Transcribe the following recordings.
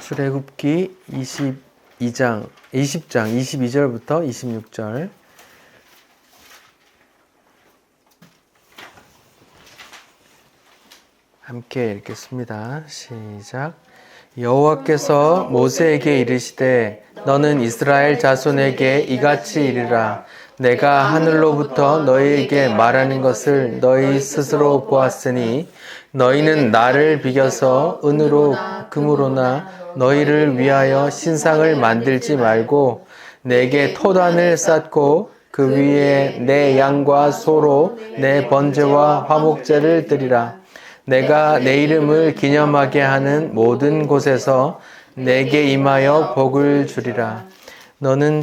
출애굽기 20장 22절부터 26절. 함께 읽겠습니다. 시작. 여호와께서 모세에게 이르시되 너는 이스라엘 자손에게 이같이 이르라. 내가 하늘로부터 너희에게 말하는 것을 너희 스스로 보았으니 너희는 나를 비겨서 은으로 금으로나 너희를 위하여 신상을 만들지 말고 내게 토단을 쌓고 그 위에 내 양과 소로 내 번제와 화목제를 드리라. 내가 내 이름을 기념하게 하는 모든 곳에서 내게 임하여 복을 주리라. 너는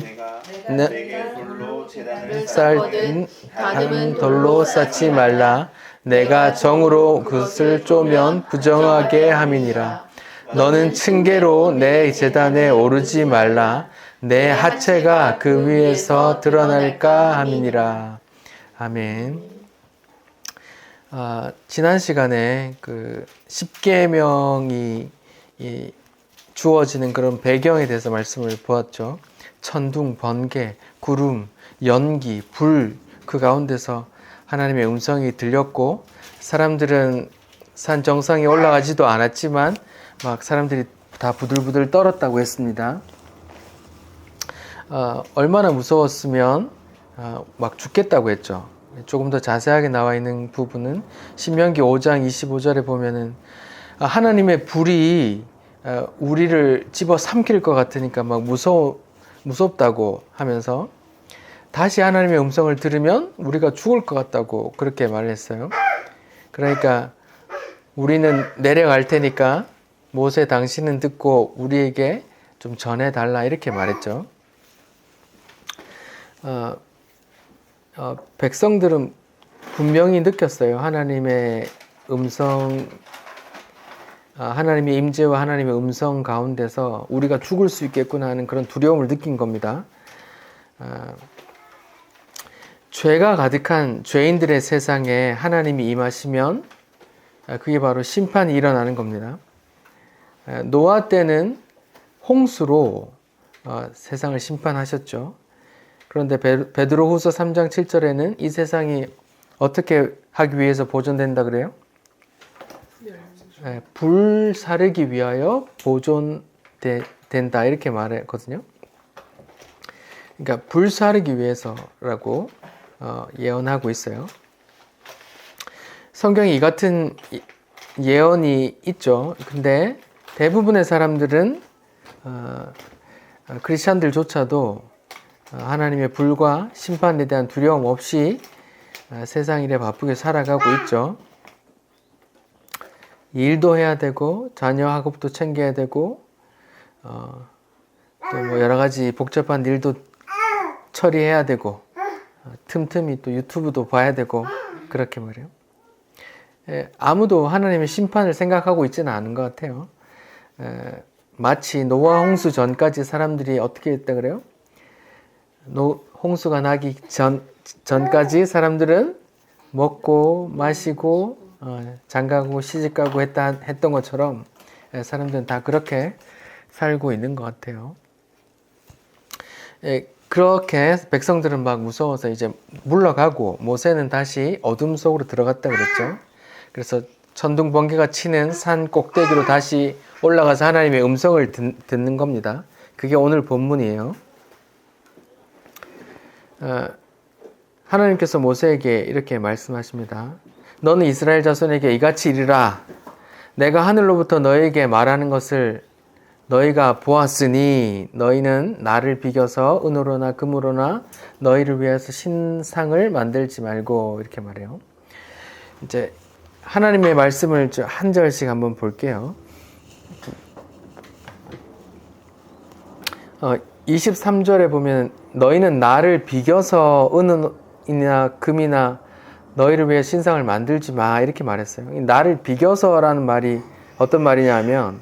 다른 돌로 쌓지 말라. 내가 정으로 그것을 쪼면 부정하게 함이니라. 너는 층계로 내 제단에 오르지 말라. 내 하체가 그 위에서 드러날까 함이니라. 아멘. 지난 시간에 그 십계명이 주어지는 그런 배경에 대해서 말씀을 보았죠. 천둥, 번개, 구름, 연기, 불, 그 가운데서 하나님의 음성이 들렸고 사람들은 산 정상에 올라가지도 않았지만 막 사람들이 다 부들부들 떨었다고 했습니다. 얼마나 무서웠으면 막 죽겠다고 했죠. 조금 더 자세하게 나와 있는 부분은 신명기 5장 25절에 보면은 하나님의 불이 우리를 집어 삼킬 것 같으니까 막 무섭다고 하면서 다시 하나님의 음성을 들으면 우리가 죽을 것 같다고 그렇게 말을 했어요. 그러니까 우리는 내려갈 테니까 모세 당신은 듣고 우리에게 좀 전해달라 이렇게 말했죠. 백성들은 분명히 느꼈어요. 하나님의 음성, 하나님의 임재와 하나님의 음성 가운데서 우리가 죽을 수 있겠구나 하는 그런 두려움을 느낀 겁니다. 죄가 가득한 죄인들의 세상에 하나님이 임하시면 그게 바로 심판이 일어나는 겁니다. 노아 때는 홍수로 세상을 심판하셨죠. 그런데 베드로후서 3장 7절에는 이 세상이 어떻게 하기 위해서 보존된다 그래요? 불 사르기 위하여 보존된다 이렇게 말했거든요. 그러니까 불 사르기 위해서라고 예언하고 있어요. 성경에 이 같은 예언이 있죠. 근데 대부분의 사람들은 크리스찬들조차도 하나님의 불과 심판에 대한 두려움 없이 세상 일에 바쁘게 살아가고 있죠. 일도 해야 되고 자녀 학업도 챙겨야 되고 또 뭐 여러 가지 복잡한 일도 처리해야 되고 틈틈이 또 유튜브도 봐야 되고 그렇게 말이에요. 아무도 하나님의 심판을 생각하고 있지는 않은 것 같아요. 마치 노아 홍수 전까지 사람들이 어떻게 했다 그래요? 홍수가 나기 전까지 사람들은 먹고 마시고 장가고 시집가고 했던 것처럼 사람들은 다 그렇게 살고 있는 것 같아요. 그렇게 백성들은 막 무서워서 이제 물러가고 모세는 다시 어둠 속으로 들어갔다 그랬죠. 그래서 천둥 번개가 치는 산 꼭대기로 다시 올라가서 하나님의 음성을 듣는 겁니다. 그게 오늘 본문이에요. 하나님께서 모세에게 이렇게 말씀하십니다. 너는 이스라엘 자손에게 이같이 이르라. 내가 하늘로부터 너희에게 말하는 것을 너희가 보았으니 너희는 나를 비겨서 은으로나 금으로나 너희를 위해서 신상을 만들지 말고 이렇게 말해요. 이제 하나님의 말씀을 한 절씩 한번 볼게요. 23절에 보면 너희는 나를 비겨서 은이나 금이나 너희를 위해 신상을 만들지 마 이렇게 말했어요. 나를 비겨서라는 말이 어떤 말이냐 하면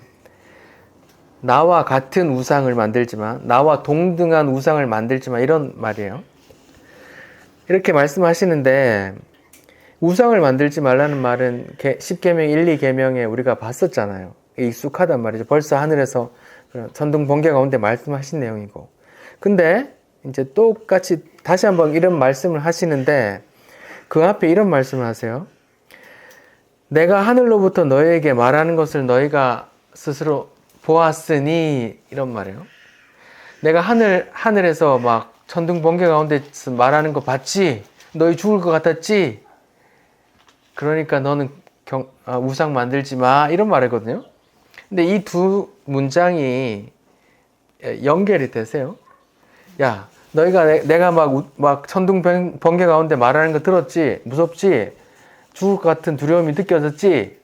나와 같은 우상을 만들지 마, 나와 동등한 우상을 만들지 마 이런 말이에요. 이렇게 말씀하시는데 우상을 만들지 말라는 말은 십계명 1, 2계명에 우리가 봤었잖아요. 익숙하단 말이죠. 벌써 하늘에서 천둥 번개 가운데 말씀하신 내용이고. 근데 이제 똑같이 다시 한번 이런 말씀을 하시는데 그 앞에 이런 말씀을 하세요. 내가 하늘로부터 너희에게 말하는 것을 너희가 스스로 보았으니, 이런 말이에요. 내가 하늘에서 막 천둥 번개 가운데서 말하는 거 봤지? 너희 죽을 것 같았지? 그러니까 너는 우상 만들지 마, 이런 말이거든요. 근데 이 두 문장이 연결이 되세요. 야, 너희가 내가 막 천둥 번개 가운데 말하는 거 들었지? 무섭지? 죽을 것 같은 두려움이 느껴졌지?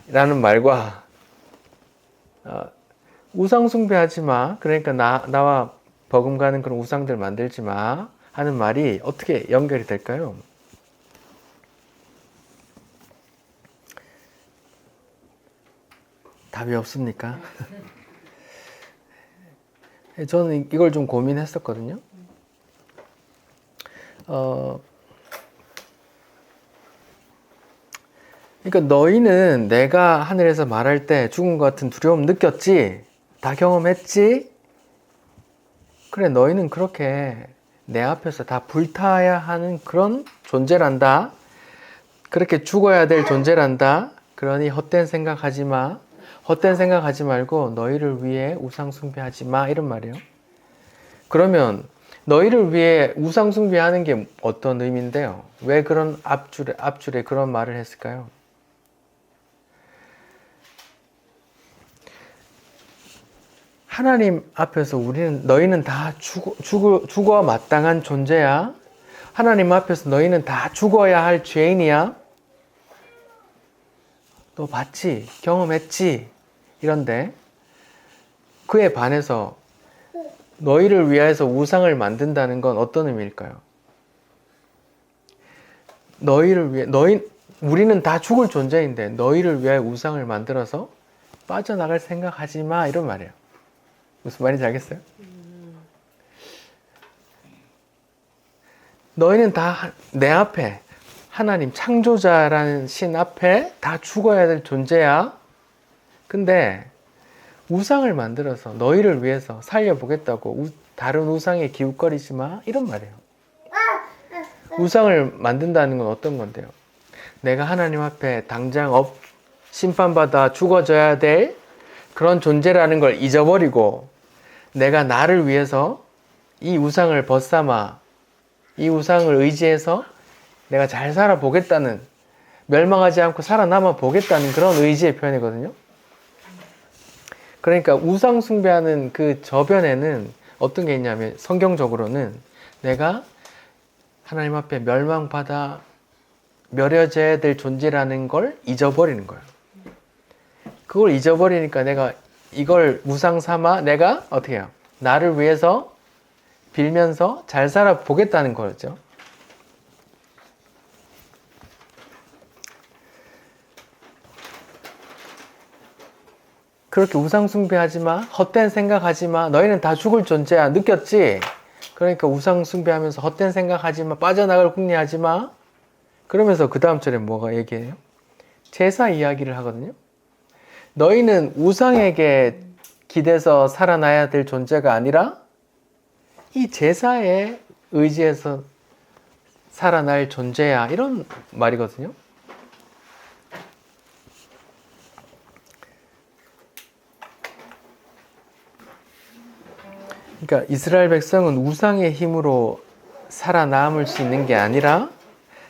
라는 말과 우상 숭배하지 마. 그러니까 나와 버금가는 그런 우상들 만들지 마. 하는 말이 어떻게 연결이 될까요? 답이 없습니까? 저는 이걸 좀 고민했었거든요. 그러니까 너희는 내가 하늘에서 말할 때 죽은 것 같은 두려움 느꼈지? 다 경험했지? 그래, 너희는 그렇게 내 앞에서 다 불타야 하는 그런 존재란다. 그렇게 죽어야 될 존재란다. 그러니 헛된 생각하지 마. 헛된 생각하지 말고 너희를 위해 우상 숭배하지 마. 이런 말이에요. 그러면 너희를 위해 우상 숭배하는 게 어떤 의미인데요? 왜 그런 앞줄에 그런 말을 했을까요? 하나님 앞에서 너희는 다 죽어 마땅한 존재야. 하나님 앞에서 너희는 다 죽어야 할 죄인이야. 너 봤지? 경험했지? 이런데 그에 반해서 너희를 위해서 우상을 만든다는 건 어떤 의미일까요? 우리는 다 죽을 존재인데 너희를 위해 우상을 만들어서 빠져나갈 생각하지 마, 이런 말이에요. 무슨 말인지 알겠어요? 너희는 다 내 앞에 하나님 창조자라는 신 앞에 다 죽어야 될 존재야. 근데 우상을 만들어서 너희를 위해서 살려보겠다고 다른 우상에 기웃거리지 마, 이런 말이에요. 우상을 만든다는 건 어떤 건데요? 내가 하나님 앞에 당장 심판받아 죽어져야 될 그런 존재라는 걸 잊어버리고 내가 나를 위해서 이 우상을 벗삼아 이 우상을 의지해서 내가 잘 살아보겠다는, 멸망하지 않고 살아남아 보겠다는 그런 의지의 표현이거든요. 그러니까 우상 숭배하는 그 저변에는 어떤 게 있냐면 성경적으로는 내가 하나님 앞에 멸망받아 멸해져야 될 존재라는 걸 잊어버리는 거예요. 그걸 잊어버리니까 내가 이걸 우상 삼아 내가 어떻게 해요? 나를 위해서 빌면서 잘 살아보겠다는 거죠. 그렇게 우상 숭배하지 마, 헛된 생각하지 마, 너희는 다 죽을 존재야, 느꼈지? 그러니까 우상 숭배하면서 헛된 생각하지 마, 빠져나갈 궁리하지 마. 그러면서 그 다음 절에 뭐가 얘기해요? 제사 이야기를 하거든요. 너희는 우상에게 기대서 살아나야 될 존재가 아니라 이 제사에 의지해서 살아날 존재야, 이런 말이거든요. 그러니까 이스라엘 백성은 우상의 힘으로 살아남을 수 있는 게 아니라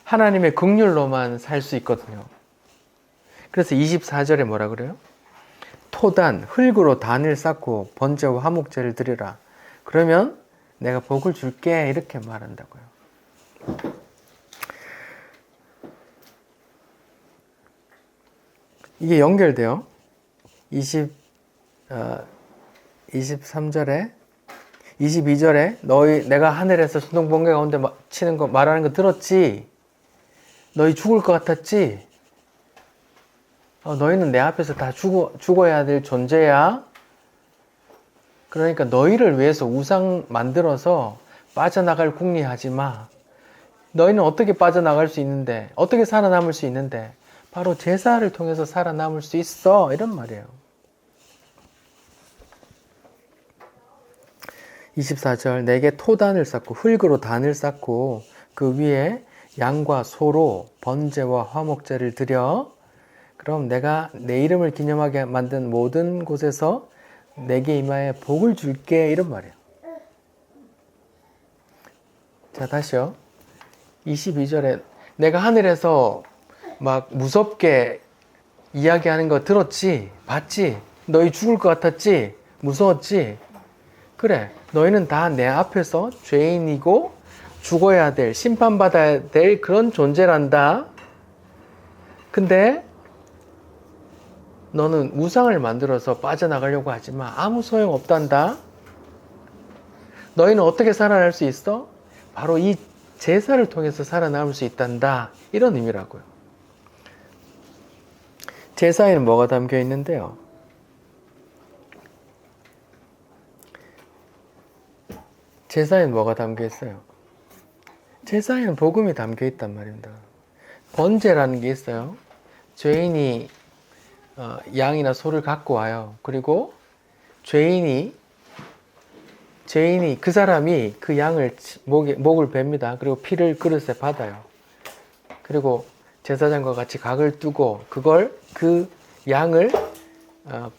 하나님의 긍휼로만 살 수 있거든요. 그래서 24절에 뭐라 그래요? 토단, 흙으로 단을 쌓고 번제와 화목제를 드리라. 그러면 내가 복을 줄게, 이렇게 말한다고요. 이게 연결돼요. 23절에 22절에 내가 하늘에서 천둥 번개 가운데 치는 거 말하는 거 들었지? 너희 죽을 것 같았지? 너희는 내 앞에서 다 죽어야 될 존재야. 그러니까 너희를 위해서 우상 만들어서 빠져나갈 궁리하지 마. 너희는 어떻게 빠져나갈 수 있는데, 어떻게 살아남을 수 있는데, 바로 제사를 통해서 살아남을 수 있어, 이런 말이에요. 24절 내게 토단을 쌓고 흙으로 단을 쌓고 그 위에 양과 소로 번제와 화목제를 드려 그럼 내가 내 이름을 기념하게 만든 모든 곳에서 내게 임하여 복을 줄게 이런 말이에요. 자 다시요. 22절에 내가 하늘에서 막 무섭게 이야기하는 거 들었지? 봤지? 너희 죽을 것 같았지? 무서웠지? 그래 너희는 다 내 앞에서 죄인이고 죽어야 될 심판받아야 될 그런 존재란다. 근데 너는 우상을 만들어서 빠져나가려고 하지만 아무 소용없단다. 너희는 어떻게 살아날 수 있어? 바로 이 제사를 통해서 살아남을 수 있단다. 이런 의미라고요. 제사에는 뭐가 담겨 있는데요? 제사에는 뭐가 담겨 있어요? 제사에는 복음이 담겨 있단 말입니다. 번제라는 게 있어요. 죄인이 양이나 소를 갖고 와요. 그리고 죄인이 그 사람이 그 양을 목을 뱁니다. 그리고 피를 그릇에 받아요. 그리고 제사장과 같이 각을 두고 그 양을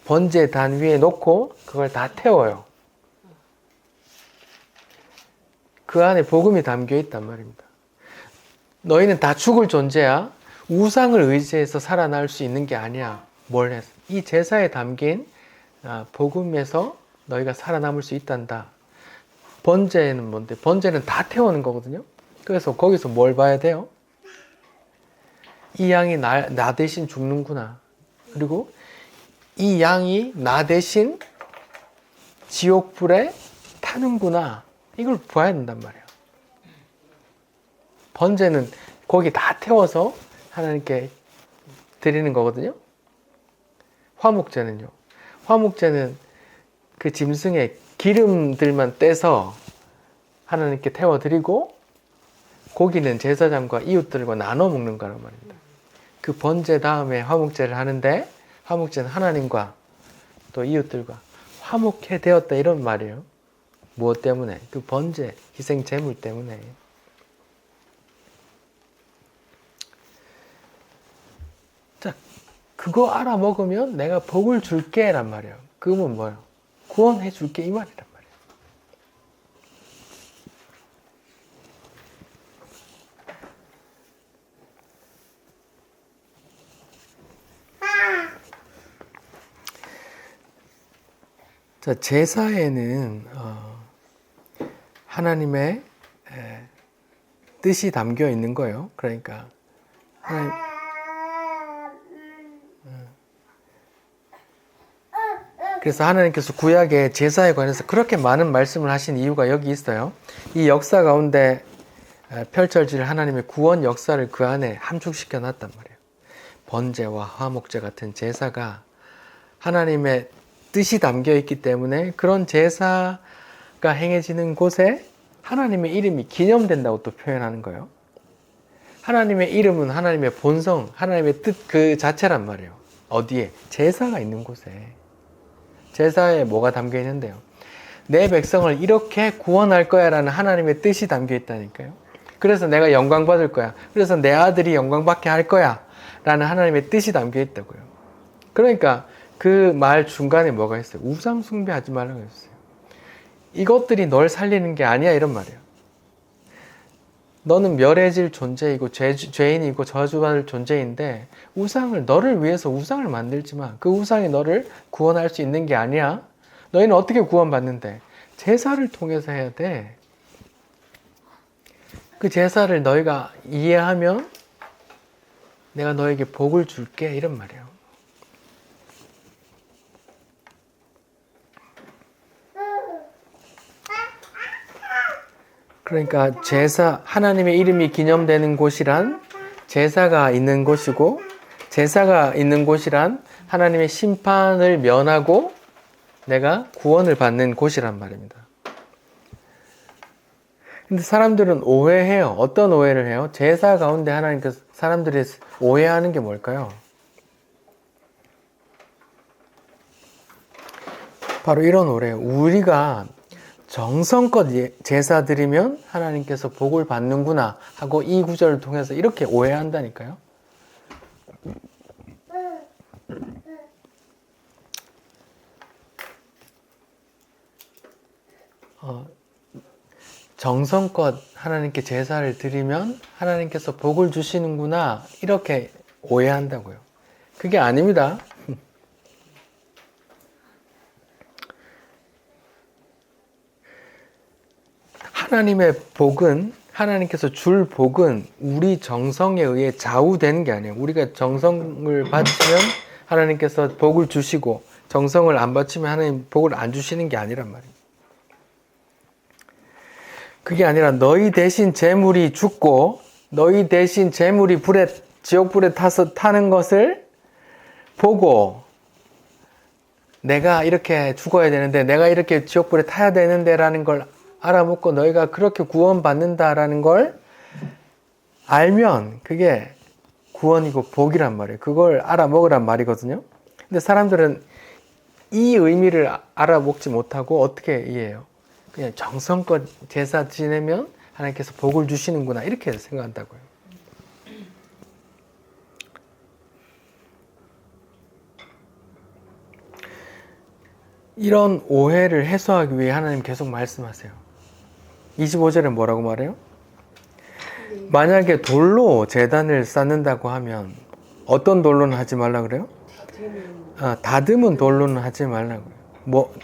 번제 단 위에 놓고 그걸 다 태워요. 그 안에 복음이 담겨 있단 말입니다. 너희는 다 죽을 존재야. 우상을 의지해서 살아날 수 있는 게 아니야. 뭘 했어? 이 제사에 담긴 복음에서 너희가 살아남을 수 있단다. 번제는 뭔데? 번제는 다 태우는 거거든요. 그래서 거기서 뭘 봐야 돼요? 이 양이 나 대신 죽는구나. 그리고 이 양이 나 대신 지옥불에 타는구나. 이걸 봐야 된단 말이에요. 번제는 거기 다 태워서 하나님께 드리는 거거든요. 화목제는요. 화목제는 그 짐승의 기름들만 떼서 하나님께 태워드리고 고기는 제사장과 이웃들과 나눠 먹는 거란 말입니다. 그 번제 다음에 화목제를 하는데 화목제는 하나님과 또 이웃들과 화목해 되었다 이런 말이에요. 무엇 때문에? 그 번제, 희생 제물 때문에. 자, 그거 알아 먹으면 내가 복을 줄게 란 말이에요. 그러면 뭐예요? 구원해 줄게 이 말이란 말이에요. 자, 제사에는 하나님의 뜻이 담겨 있는 거예요. 그러니까 그래서 하나님께서 구약의 제사에 관해서 그렇게 많은 말씀을 하신 이유가 여기 있어요. 이 역사 가운데 펼쳐질 하나님의 구원 역사를 그 안에 함축시켜 놨단 말이에요. 번제와 화목제 같은 제사가 하나님의 뜻이 담겨 있기 때문에 그런 제사가 행해지는 곳에 하나님의 이름이 기념된다고 또 표현하는 거예요. 하나님의 이름은 하나님의 본성, 하나님의 뜻 그 자체란 말이에요. 어디에? 제사가 있는 곳에. 제사에 뭐가 담겨 있는데요? 내 백성을 이렇게 구원할 거야 라는 하나님의 뜻이 담겨 있다니까요. 그래서 내가 영광 받을 거야. 그래서 내 아들이 영광 받게 할 거야 라는 하나님의 뜻이 담겨 있다고요. 그러니까 그 말 중간에 뭐가 있어요? 우상 숭배하지 말라고 했어요. 이것들이 널 살리는 게 아니야 이런 말이에요. 너는 멸해질 존재이고 죄인이고 저주받을 존재인데 우상을 너를 위해서 우상을 만들지 마. 그 우상이 너를 구원할 수 있는 게 아니야. 너희는 어떻게 구원받는데? 제사를 통해서 해야 돼. 그 제사를 너희가 이해하면 내가 너에게 복을 줄게 이런 말이에요. 그러니까 제사, 하나님의 이름이 기념되는 곳이란 제사가 있는 곳이고 제사가 있는 곳이란 하나님의 심판을 면하고 내가 구원을 받는 곳이란 말입니다. 근데 사람들은 오해해요. 어떤 오해를 해요? 제사 가운데 하나님께서 사람들이 오해하는 게 뭘까요? 바로 이런 오해예요. 우리가 정성껏 제사 드리면 하나님께서 복을 받는구나 하고 이 구절을 통해서 이렇게 오해한다니까요. 정성껏 하나님께 제사를 드리면 하나님께서 복을 주시는구나 이렇게 오해한다고요. 그게 아닙니다. 하나님의 복은, 하나님께서 줄 복은 우리 정성에 의해 좌우되는 게 아니에요. 우리가 정성을 바치면 하나님께서 복을 주시고 정성을 안 바치면 하나님 복을 안 주시는 게 아니란 말이에요. 그게 아니라 너희 대신 재물이 죽고 너희 대신 재물이 지옥불에 타는 것을 보고 내가 이렇게 죽어야 되는데 내가 이렇게 지옥불에 타야 되는데 라는 걸 알아먹고 너희가 그렇게 구원받는다라는 걸 알면 그게 구원이고 복이란 말이에요. 그걸 알아먹으란 말이거든요. 근데 사람들은 이 의미를 알아먹지 못하고 어떻게 이해해요? 그냥 정성껏 제사 지내면 하나님께서 복을 주시는구나 이렇게 생각한다고요. 이런 오해를 해소하기 위해 하나님 계속 말씀하세요. 25절에 뭐라고 말해요? 만약에 돌로 제단을 쌓는다고 하면 어떤 돌로는 하지 말라 그래요? 다듬은 돌로는 하지 말라고요.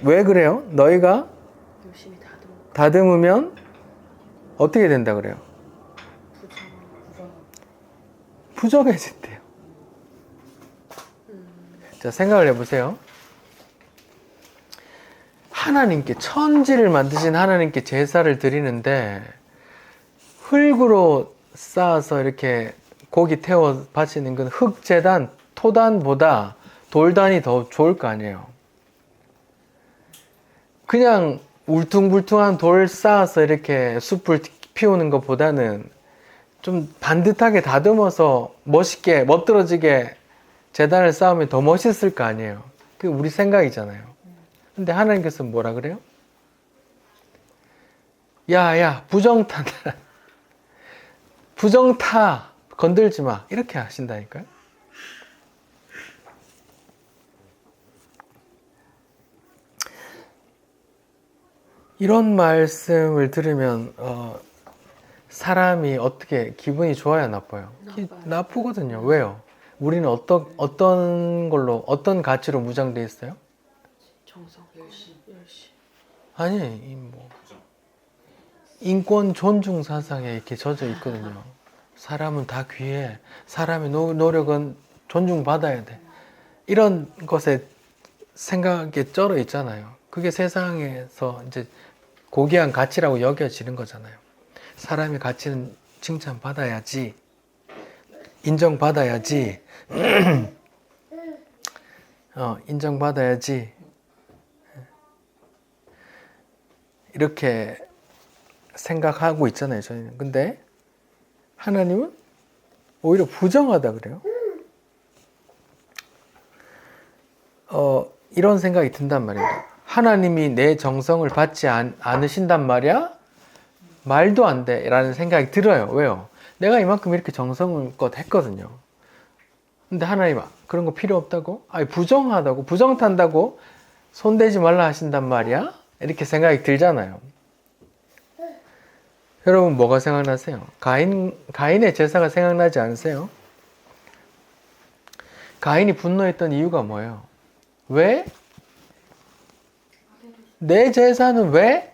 왜 그래요? 너희가 열심히 다듬으면 어떻게 된다 그래요? 부정해진대요. 자, 생각을 해보세요. 하나님께, 천지를 만드신 하나님께 제사를 드리는데 흙으로 쌓아서 이렇게 고기 태워 바치는 건 흙제단, 토단보다 돌단이 더 좋을 거 아니에요. 그냥 울퉁불퉁한 돌 쌓아서 이렇게 숲을 피우는 것보다는 좀 반듯하게 다듬어서 멋있게, 멋들어지게 제단을 쌓으면 더 멋있을 거 아니에요. 그게 우리 생각이잖아요. 근데 하나님께서 뭐라 그래요? 야, 부정타다. 부정타. 건들지 마. 이렇게 하신다니까요. 이런 말씀을 들으면 사람이 어떻게 기분이 좋아요, 나빠요? 나쁘거든요. 왜요? 우리는 어떤 걸로, 어떤 가치로 무장돼 있어요? 정성, 열심. 아니, 인권 존중 사상에 이렇게 젖어 있거든요. 사람은 다 귀해. 사람의 노력은 존중받아야 돼. 이런 것에 생각에 쩔어 있잖아요. 그게 세상에서 이제 고귀한 가치라고 여겨지는 거잖아요. 사람의 가치는 칭찬받아야지, 인정받아야지, 인정받아야지. 이렇게 생각하고 있잖아요, 저희는. 근데 하나님은 오히려 부정하다 그래요. 이런 생각이 든단 말입니다. 하나님이 내 정성을 받지 않으신단 말이야? 말도 안 돼 라는 생각이 들어요. 왜요? 내가 이만큼 이렇게 정성껏 했거든요. 근데 하나님 그런 거 필요 없다고? 아니, 부정하다고? 부정탄다고? 손대지 말라 하신단 말이야? 이렇게 생각이 들잖아요. 여러분 뭐가 생각나세요? 가인의 제사가 생각나지 않으세요? 가인이 분노했던 이유가 뭐예요? 왜? 내 제사는 왜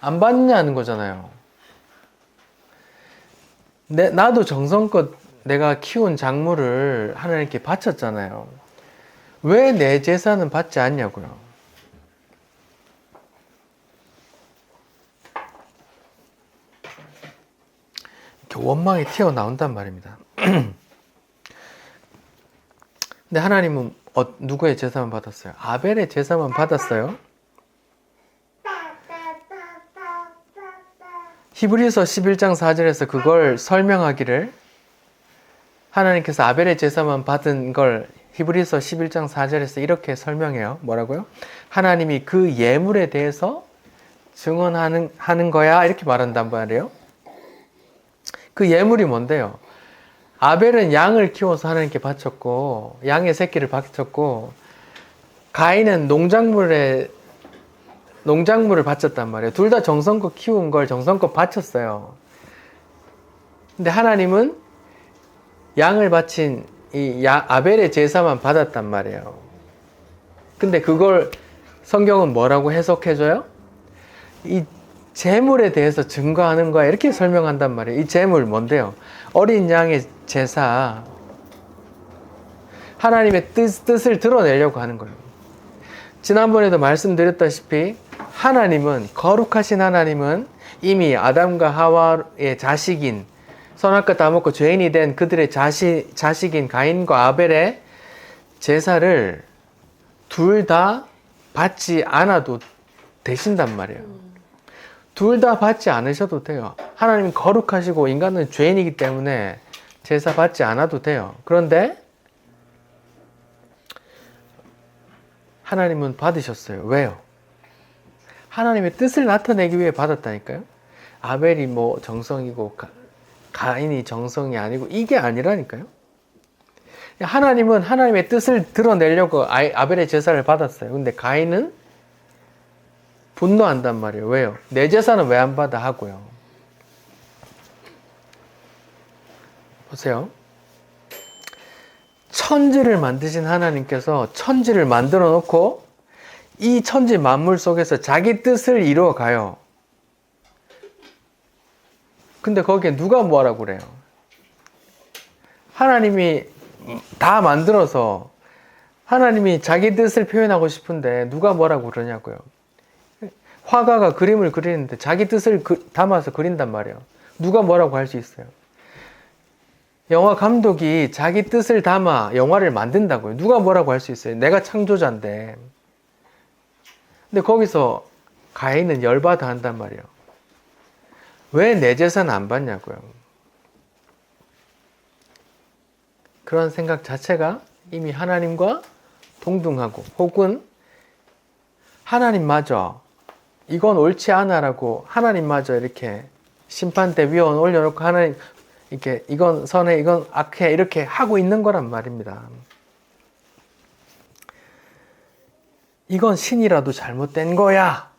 안 받느냐는 거잖아요. 나도 정성껏 내가 키운 작물을 하나님께 바쳤잖아요. 왜 내 제사는 받지 않냐고요. 이렇게 원망이 튀어나온단 말입니다. 근데 하나님은 누구의 제사만 받았어요? 아벨의 제사만 받았어요. 히브리서 11장 4절에서 그걸 설명하기를 하나님께서 아벨의 제사만 받은 걸 히브리서 11장 4절에서 이렇게 설명해요. 뭐라고요? 하나님이 그 예물에 대해서 증언하는 거야 이렇게 말한단 말이에요. 그 예물이 뭔데요? 아벨은 양을 키워서 하나님께 바쳤고 양의 새끼를 바쳤고 가인은 농작물을 바쳤단 말이에요. 둘 다 정성껏 키운 걸 정성껏 바쳤어요. 근데 하나님은 양을 바친 아벨의 제사만 받았단 말이에요. 근데 그걸 성경은 뭐라고 해석해줘요? 이 제물에 대해서 증거하는 거야 이렇게 설명한단 말이에요. 이 제물 뭔데요? 어린 양의 제사, 하나님의 뜻을 드러내려고 하는 거예요. 지난번에도 말씀드렸다시피 하나님은, 거룩하신 하나님은 이미 아담과 하와의 자식인, 선악과 다 먹고 죄인이 된 그들의 자식인 가인과 아벨의 제사를 둘 다 받지 않아도 되신단 말이에요. 둘 다 받지 않으셔도 돼요. 하나님은 거룩하시고 인간은 죄인이기 때문에 제사 받지 않아도 돼요. 그런데 하나님은 받으셨어요. 왜요? 하나님의 뜻을 나타내기 위해 받았다니까요. 아벨이 뭐 정성이고 가인이 정성이 아니고 이게 아니라니까요. 하나님은 하나님의 뜻을 드러내려고 아벨의 제사를 받았어요. 근데 가인은 분노한단 말이에요. 왜요? 내 제사는 왜 안 받아 하고요. 보세요. 천지를 만드신 하나님께서 천지를 만들어 놓고 이 천지 만물 속에서 자기 뜻을 이루어 가요. 근데 거기에 누가 뭐라고 그래요? 하나님이 다 만들어서 하나님이 자기 뜻을 표현하고 싶은데 누가 뭐라고 그러냐고요. 화가가 그림을 그리는데 자기 뜻을 담아서 그린단 말이에요. 누가 뭐라고 할 수 있어요? 영화 감독이 자기 뜻을 담아 영화를 만든다고요. 누가 뭐라고 할 수 있어요? 내가 창조자인데. 근데 거기서 가인은 열받아 한단 말이에요. 왜 내 제사는 안 받냐고요. 그런 생각 자체가 이미 하나님과 동등하고 혹은 하나님마저 이건 옳지 않아라고 하나님마저 이렇게 심판대 위원 올려놓고 하나님 이렇게 이건 선해 이건 악해 이렇게 하고 있는 거란 말입니다. 이건 신이라도 잘못된 거야.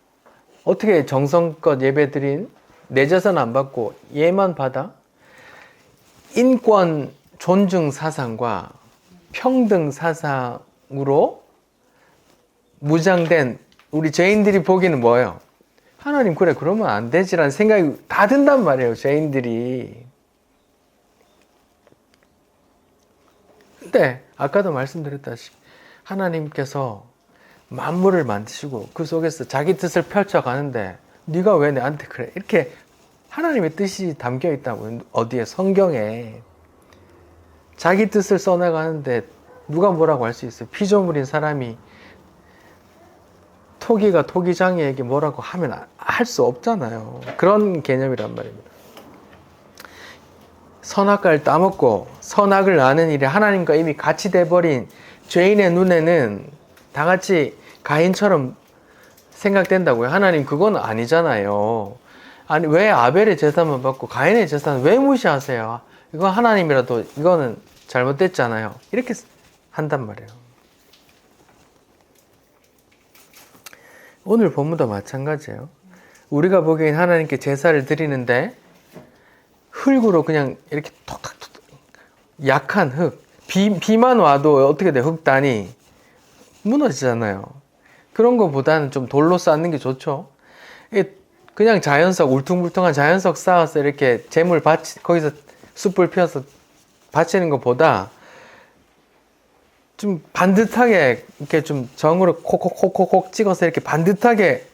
어떻게 정성껏 예배드린 내 제사는 안 받고 얘만 받아? 인권 존중 사상과 평등 사상으로 무장된 우리 죄인들이 보기는 뭐예요? 하나님 그래 그러면 안 되지라는 생각이 다 든단 말이에요. 죄인들이. 근데 아까도 말씀드렸다시피 하나님께서 만물을 만드시고 그 속에서 자기 뜻을 펼쳐가는데 네가 왜 나한테 그래? 이렇게 하나님의 뜻이 담겨 있다고. 어디에? 성경에. 자기 뜻을 써나가는데 누가 뭐라고 할 수 있어요? 피조물인 사람이 토기가 토기장이에게 뭐라고 하면 할 수 없잖아요. 그런 개념이란 말입니다. 선악과를 따먹고 선악을 아는 일에 하나님과 이미 같이 돼버린 죄인의 눈에는 다 같이 가인처럼 생각된다고요. 하나님 그건 아니잖아요. 아니 왜 아벨의 제사만 받고 가인의 제사는 왜 무시하세요? 이건 하나님이라도 이거는 잘못됐잖아요. 이렇게 한단 말이에요. 오늘 본문도 마찬가지예요. 우리가 보기엔 하나님께 제사를 드리는데 흙으로 그냥 이렇게 톡톡톡 약한 흙 비만 와도 어떻게 돼? 흙단이 무너지잖아요. 그런 거보다는 좀 돌로 쌓는 게 좋죠. 그냥 자연석 울퉁불퉁한 자연석 쌓아서 이렇게 재물 거기서 숯불 피워서 바치는 것보다 좀 반듯하게 이렇게 좀 정으로 콕콕콕콕 찍어서 이렇게 반듯하게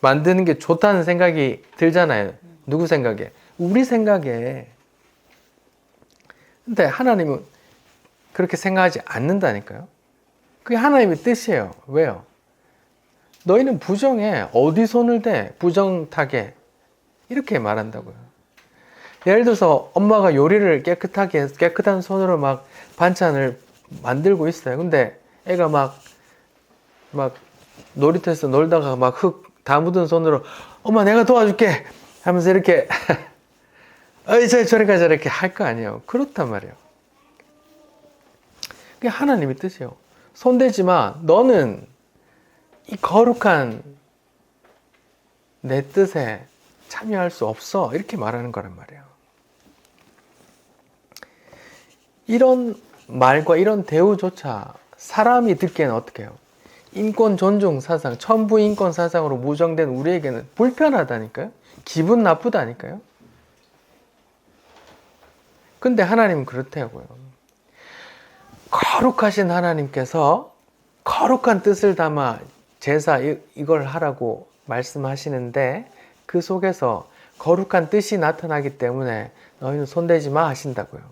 만드는 게 좋다는 생각이 들잖아요. 누구 생각에? 우리 생각에. 근데 하나님은 그렇게 생각하지 않는다니까요. 그게 하나님의 뜻이에요. 왜요? 너희는 부정해. 어디 손을 대? 부정타게. 이렇게 말한다고요. 예를 들어서 엄마가 요리를 깨끗한 손으로 막 반찬을 만들고 있어요. 근데 애가 막 놀이터에서 놀다가 막 흙 다 묻은 손으로 엄마 내가 도와줄게 하면서 이렇게 어이 저리가 저렇게 할 거 아니에요. 그렇단 말이에요. 그게 하나님의 뜻이에요. 손대지 마. 너는 이 거룩한 내 뜻에 참여할 수 없어. 이렇게 말하는 거란 말이에요. 이런 말과 이런 대우조차 사람이 듣기에는 어떻게 해요? 인권 존중 사상, 천부 인권 사상으로 무정된 우리에게는 불편하다니까요. 기분 나쁘다니까요. 근데 하나님은 그렇다고요. 거룩하신 하나님께서 거룩한 뜻을 담아 제사 이걸 하라고 말씀하시는데 그 속에서 거룩한 뜻이 나타나기 때문에 너희는 손대지 마 하신다고요.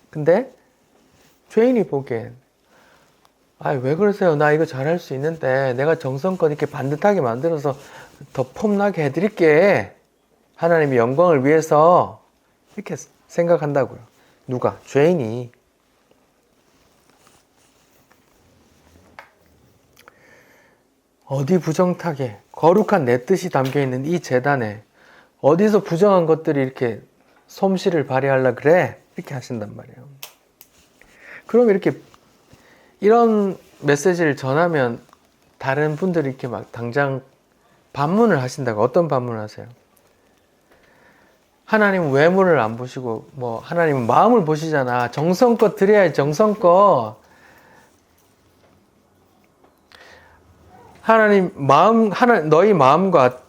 근데 죄인이 보기엔 왜 그러세요? 나 이거 잘할 수 있는데 내가 정성껏 이렇게 반듯하게 만들어서 더 폼나게 해드릴게. 하나님의 영광을 위해서 이렇게 생각한다고요. 누가? 죄인이. 어디 부정타게 거룩한 내 뜻이 담겨있는 이 제단에 어디서 부정한 것들이 이렇게 솜씨를 발휘하려 그래? 이렇게 하신단 말이에요. 그럼 이렇게 이런 메시지를 전하면 다른 분들이 이렇게 막 당장 반문을 하신다고. 어떤 반문을 하세요? 하나님은 외모를 안 보시고 하나님은 마음을 보시잖아. 정성껏 드려야지. 정성껏. 하나님 너희 마음과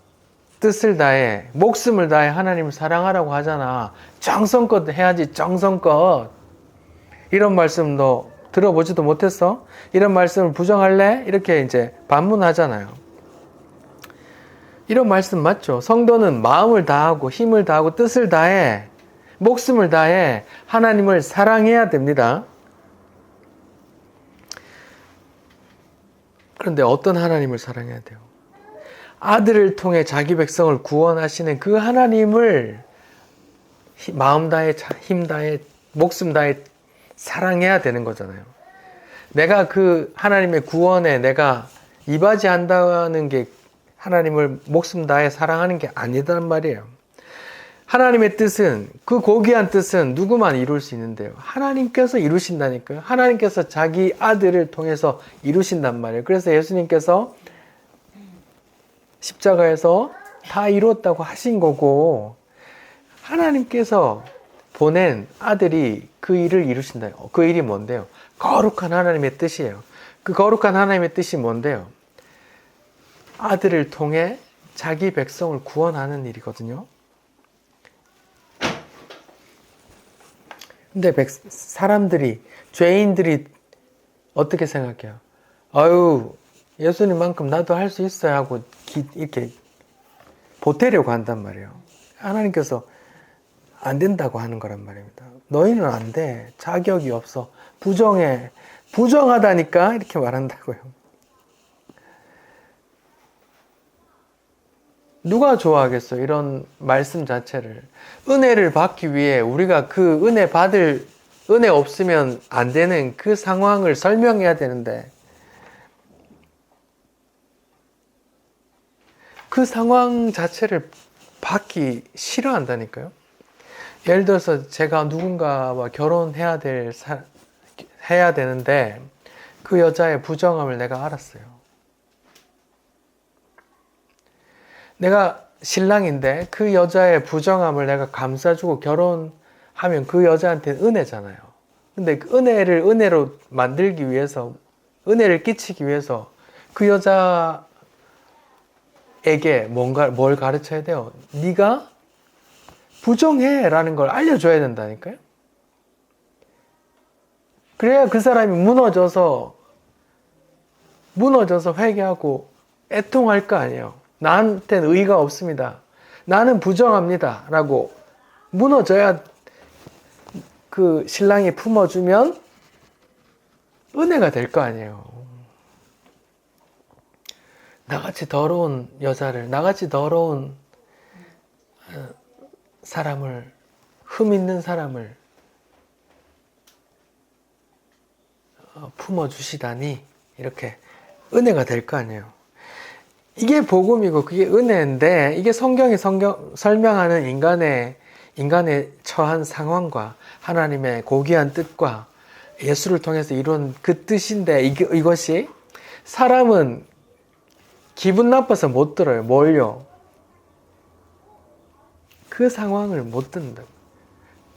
뜻을 다해 목숨을 다해 하나님을 사랑하라고 하잖아. 정성껏 해야지. 정성껏. 이런 말씀 너 들어보지도 못했어? 이런 말씀을 부정할래? 이렇게 이제 반문하잖아요. 이런 말씀 맞죠? 성도는 마음을 다하고 힘을 다하고 뜻을 다해 목숨을 다해 하나님을 사랑해야 됩니다. 그런데 어떤 하나님을 사랑해야 돼요? 아들을 통해 자기 백성을 구원하시는 그 하나님을 마음 다해 힘 다해 목숨 다해 사랑해야 되는 거잖아요. 내가 그 하나님의 구원에 내가 이바지한다는 게 하나님을 목숨 다해 사랑하는 게 아니란 말이에요. 하나님의 뜻은, 그 고귀한 뜻은 누구만 이룰 수 있는데요. 하나님께서 이루신다니까요. 하나님께서 자기 아들을 통해서 이루신단 말이에요. 그래서 예수님께서 십자가에서 다 이루었다고 하신 거고, 하나님께서 보낸 아들이 그 일을 이루신다. 그 일이 뭔데요? 거룩한 하나님의 뜻이에요. 그 거룩한 하나님의 뜻이 뭔데요? 아들을 통해 자기 백성을 구원하는 일이거든요. 근데 사람들이, 죄인들이 어떻게 생각해요? 아유, 예수님만큼 나도 할 수 있어야 하고 이렇게 보태려고 한단 말이에요. 하나님께서 안 된다고 하는 거란 말입니다. 너희는 안 돼. 자격이 없어. 부정해. 부정하다니까 이렇게 말한다고요. 누가 좋아하겠어요? 이런 말씀 자체를. 은혜를 받기 위해 우리가 그 은혜 없으면 안 되는 그 상황을 설명해야 되는데, 그 상황 자체를 받기 싫어한다니까요. 예를 들어서 제가 누군가와 결혼해야 해야 되는데 그 여자의 부정함을 내가 알았어요. 내가 신랑인데 그 여자의 부정함을 내가 감싸주고 결혼하면 그 여자한테는 은혜잖아요. 근데 그 은혜를 은혜로 만들기 위해서, 은혜를 끼치기 위해서 그 여자에게 뭘 가르쳐야 돼요? 네가 부정해 라는 걸 알려줘야 된다니까요. 그래야 그 사람이 무너져서 회개하고 애통할 거 아니에요. 나한테는 의의가 없습니다. 나는 부정합니다. 라고 무너져야 그 신랑이 품어주면 은혜가 될 거 아니에요. 나같이 더러운 여자를, 나같이 더러운 사람을, 흠 있는 사람을 품어주시다니 이렇게 은혜가 될 거 아니에요. 이게 복음이고 그게 은혜인데 이게 성경이 설명하는 인간의 처한 상황과 하나님의 고귀한 뜻과 예수를 통해서 이룬 그 뜻인데 이것이 사람은 기분 나빠서 못 들어요. 뭘요? 그 상황을 못 듣는다고.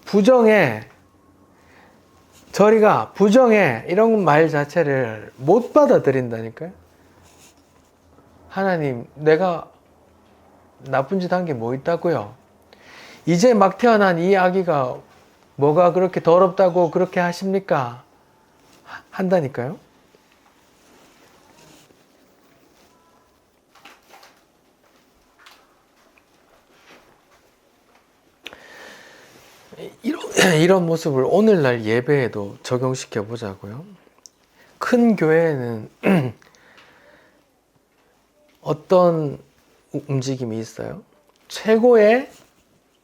부정해. 저리가 부정해. 이런 말 자체를 못 받아들인다니까요. 하나님, 내가 나쁜 짓 한 게 뭐 있다고요? 이제 막 태어난 이 아기가 뭐가 그렇게 더럽다고 그렇게 하십니까? 한다니까요. 이런 모습을 오늘날 예배에도 적용시켜 보자고요. 큰 교회에는 어떤 움직임이 있어요? 최고의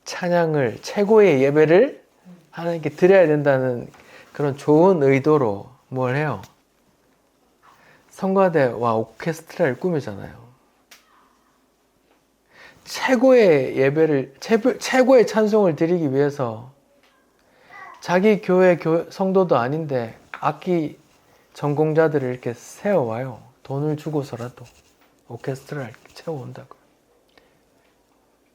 찬양을, 최고의 예배를 하나님께 드려야 된다는 그런 좋은 의도로 뭘 해요? 성가대와 오케스트라를 꾸미잖아요. 최고의 예배를, 최고의 찬송을 드리기 위해서 자기 교회 성도도 아닌데 악기 전공자들을 이렇게 세워와요. 돈을 주고서라도 오케스트라를 채워온다고.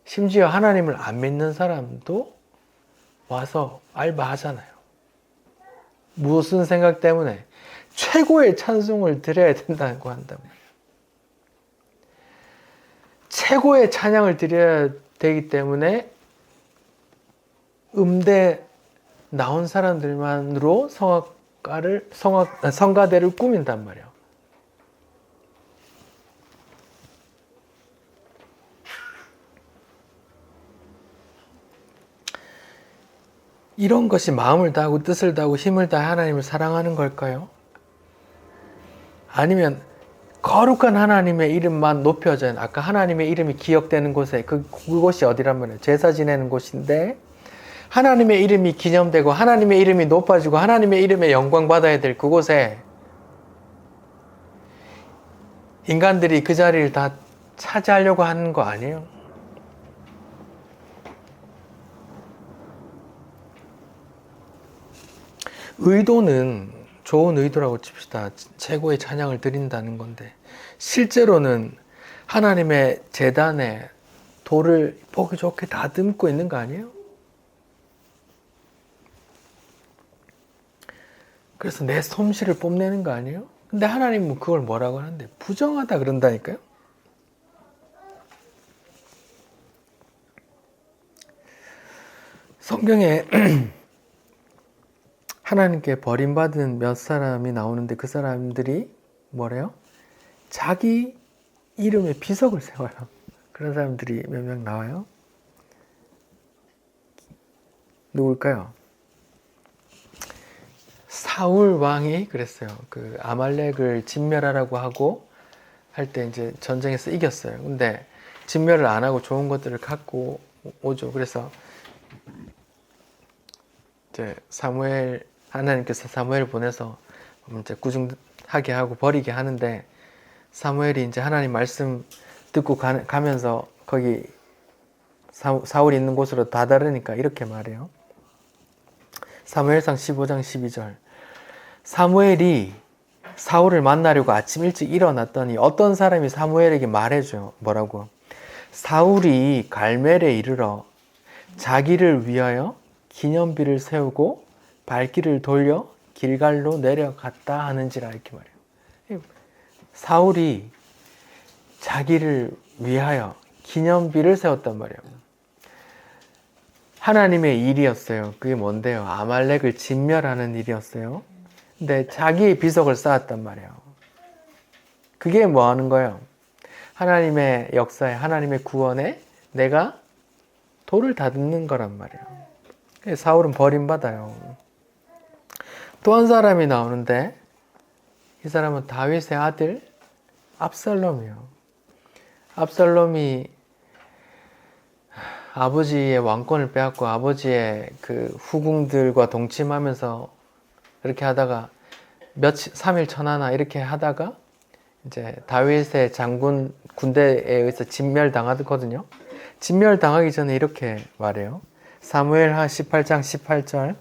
심지어 하나님을 안 믿는 사람도 와서 알바하잖아요. 무슨 생각 때문에? 최고의 찬송을 드려야 된다고 한단 말이에요. 최고의 찬양을 드려야 되기 때문에 음대 나온 사람들만으로 성가대를 꾸민단 말이에요. 이런 것이 마음을 다하고 뜻을 다하고 힘을 다해 하나님을 사랑하는 걸까요? 아니면 거룩한 하나님의 이름만 높여져 있는, 아까 하나님의 이름이 기억되는 곳에 그곳이 어디란 말이에요? 제사 지내는 곳인데 하나님의 이름이 기념되고 하나님의 이름이 높아지고 하나님의 이름에 영광 받아야 될 그곳에 인간들이 그 자리를 다 차지하려고 하는 거 아니에요? 의도는 좋은 의도라고 칩시다. 최고의 찬양을 드린다는 건데 실제로는 하나님의 제단에 돌을 보기 좋게 다듬고 있는 거 아니에요? 그래서 내 솜씨를 뽐내는 거 아니에요? 근데 하나님은 그걸 뭐라고 하는데? 부정하다 그런다니까요? 성경에 하나님께 버림받은 몇 사람이 나오는데 그 사람들이 뭐래요? 자기 이름에 비석을 세워요. 그런 사람들이 몇 명 나와요? 누굴까요? 사울 왕이 그랬어요. 그 아말렉을 진멸하라고 하고 할 때 이제 전쟁에서 이겼어요. 근데 진멸을 안 하고 좋은 것들을 갖고 오죠. 그래서 이제 하나님께서 사무엘 보내서 이제 구중하게 하고 버리게 하는데 사무엘이 이제 하나님 말씀 듣고 가면서 거기 사울이 있는 곳으로 다다르니까 이렇게 말해요. 사무엘상 15장 12절. 사무엘이 사울을 만나려고 아침 일찍 일어났더니 어떤 사람이 사무엘에게 말해줘요. 뭐라고? 사울이 갈멜에 이르러 자기를 위하여 기념비를 세우고 발길을 돌려 길갈로 내려갔다 하는지라 이렇게 말해요. 사울이 자기를 위하여 기념비를 세웠단 말이에요. 하나님의 일이었어요. 그게 뭔데요? 아말렉을 진멸하는 일이었어요. 근데 자기의 비석을 쌓았단 말이에요. 그게 뭐 하는 거예요? 하나님의 역사에, 하나님의 구원에 내가 돌을 다듬는 거란 말이에요. 사울은 버림받아요. 또 한 사람이 나오는데 이 사람은 다윗의 아들 압살롬이요. 압살롬이 아버지의 왕권을 빼앗고 아버지의 그 후궁들과 동침하면서 그렇게 하다가 3일 천하나 이렇게 하다가 이제 다윗의 장군 군대에 의해서 진멸당하거든요. 진멸당하기 전에 이렇게 말해요. 사무엘하 18장 18절.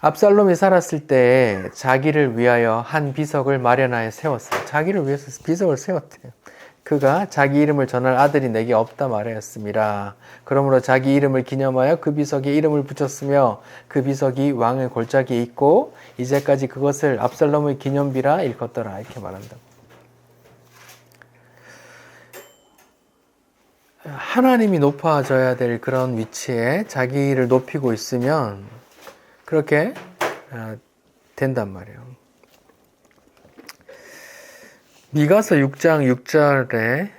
압살롬이 살았을 때 자기를 위하여 한 비석을 마련하여 세웠어요. 자기를 위해서 비석을 세웠대요. 그가 자기 이름을 전할 아들이 내게 없다 말하였습니다. 그러므로 자기 이름을 기념하여 그 비석에 이름을 붙였으며 그 비석이 왕의 골짜기에 있고 이제까지 그것을 압살롬의 기념비라 일컫더라. 이렇게 말한다. 하나님이 높아져야 될 그런 위치에 자기를 높이고 있으면 그렇게 된단 말이에요. 미가서 6장 6절에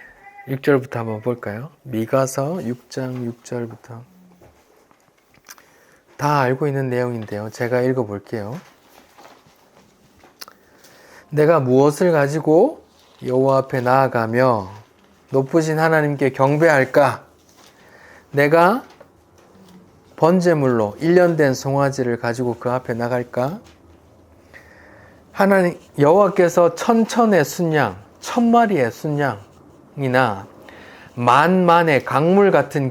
6절부터 한번 볼까요? 미가서 6장 6절부터 다 알고 있는 내용인데요. 제가 읽어볼게요. 내가 무엇을 가지고 여호와 앞에 나아가며 높으신 하나님께 경배할까? 내가 번제물로 1년 된 송아지를 가지고 그 앞에 나갈까? 하나님 여호와께서 천천의 순양, 1000마리의 순양이나 만만의 강물 같은